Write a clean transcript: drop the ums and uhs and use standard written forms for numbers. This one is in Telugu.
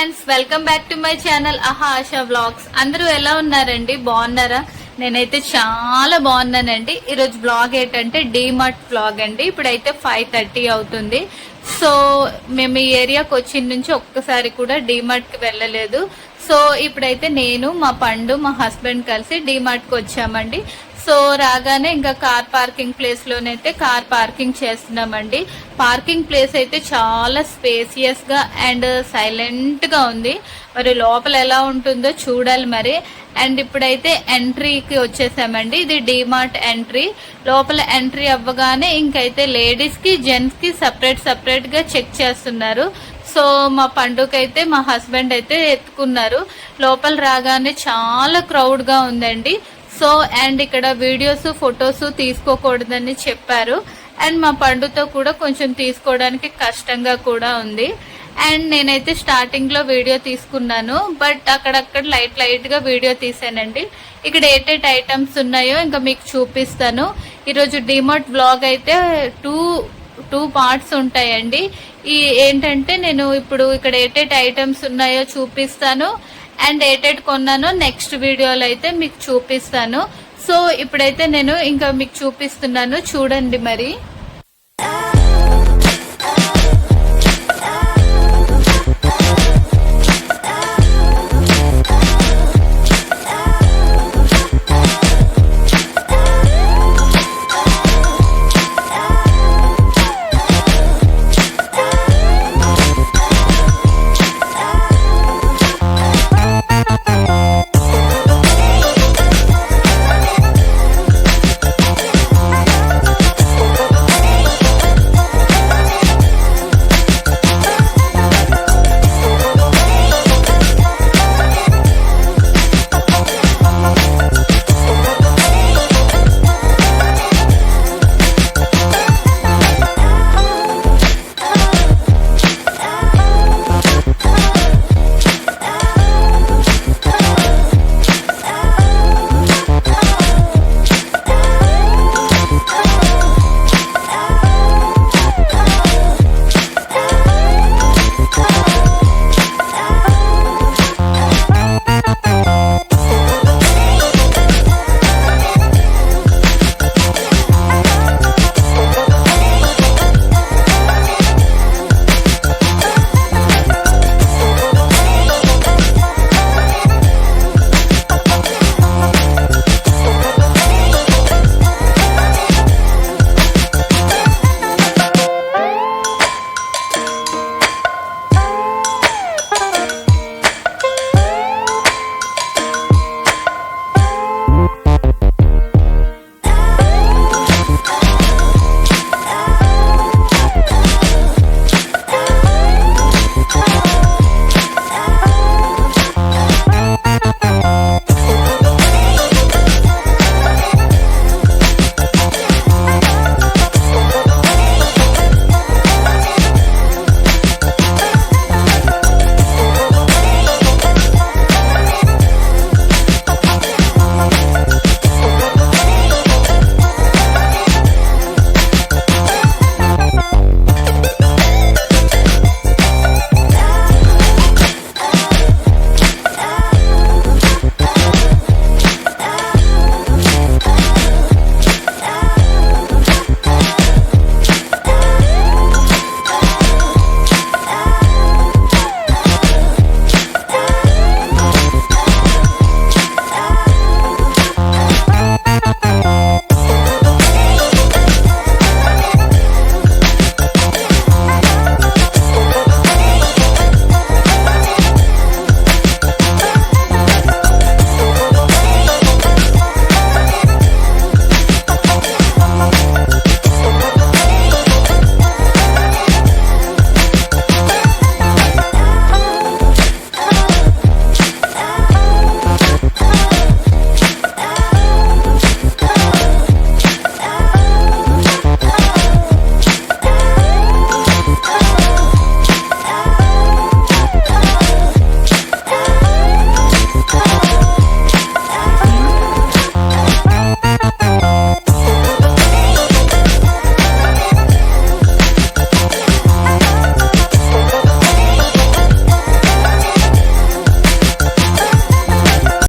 Friends, welcome back to my channel ఆహా ఆశా వ్లాగ్స్. అందరూ ఎలా ఉన్నారండి? బాగున్నారా? నేనైతే చాలా బాగున్నానండి. ఈరోజు బ్లాగ్ ఏంటంటే డీమార్ట్ బ్లాగ్ అండి. ఇప్పుడైతే 5:30 అవుతుంది. సో మేము ఈ ఏరియాకి వచ్చిన నుంచి ఒక్కసారి కూడా డీమార్ట్ కి వెళ్ళలేదు. సో ఇప్పుడైతే నేను, మా పండు, మా హస్బెండ్ కలిసి డీమార్ట్ కి వచ్చామండి. సో రాగానే ఇంకా కార్ పార్కింగ్ ప్లేస్ లోనైతే కార్ పార్కింగ్ చేస్తున్నామండి. పార్కింగ్ ప్లేస్ అయితే చాలా స్పేసియస్ గా అండ్ సైలెంట్ గా ఉంది. మరి లోపల ఎలా ఉంటుందో చూడాలి మరి. అండ్ ఇప్పుడైతే ఎంట్రీకి వచ్చేసామండి. ఇది డీమార్ట్ ఎంట్రీ. లోపల ఎంట్రీ అవ్వగానే ఇంకైతే లేడీస్ కి, జెంట్స్ కి సపరేట్ గా చెక్ చేస్తున్నారు. సో మా పండుకైతే మా హస్బెండ్ అయితే ఎత్తుకున్నారు. లోపల రాగానే చాలా క్రౌడ్ గా ఉందండి. సో అండ్ ఇక్కడ వీడియోస్, ఫొటోస్ తీసుకోకూడదని చెప్పారు. అండ్ మా పండుతో కూడా కొంచెం తీసుకోవడానికి కష్టంగా కూడా ఉంది. అండ్ నేనైతే స్టార్టింగ్ లో వీడియో తీసుకున్నాను, బట్ అక్కడక్కడ లైట్ గా వీడియో తీసానండి. ఇక్కడ ఏటేట్ ఐటమ్స్ ఉన్నాయో ఇంకా మీకు చూపిస్తాను. ఈరోజు డిమార్ట్ బ్లాగ్ అయితే టూ పార్ట్స్ ఉంటాయండి. ఈ ఏంటంటే నేను ఇప్పుడు ఇక్కడ ఏటేట్ ఐటమ్స్ ఉన్నాయో చూపిస్తాను అండ్ ఏటేట్ కొన్నానో నెక్స్ట్ వీడియోలో అయితే మీకు చూపిస్తాను. సో ఇప్పుడైతే నేను ఇంకా మీకు చూపిస్తున్నాను, చూడండి మరి.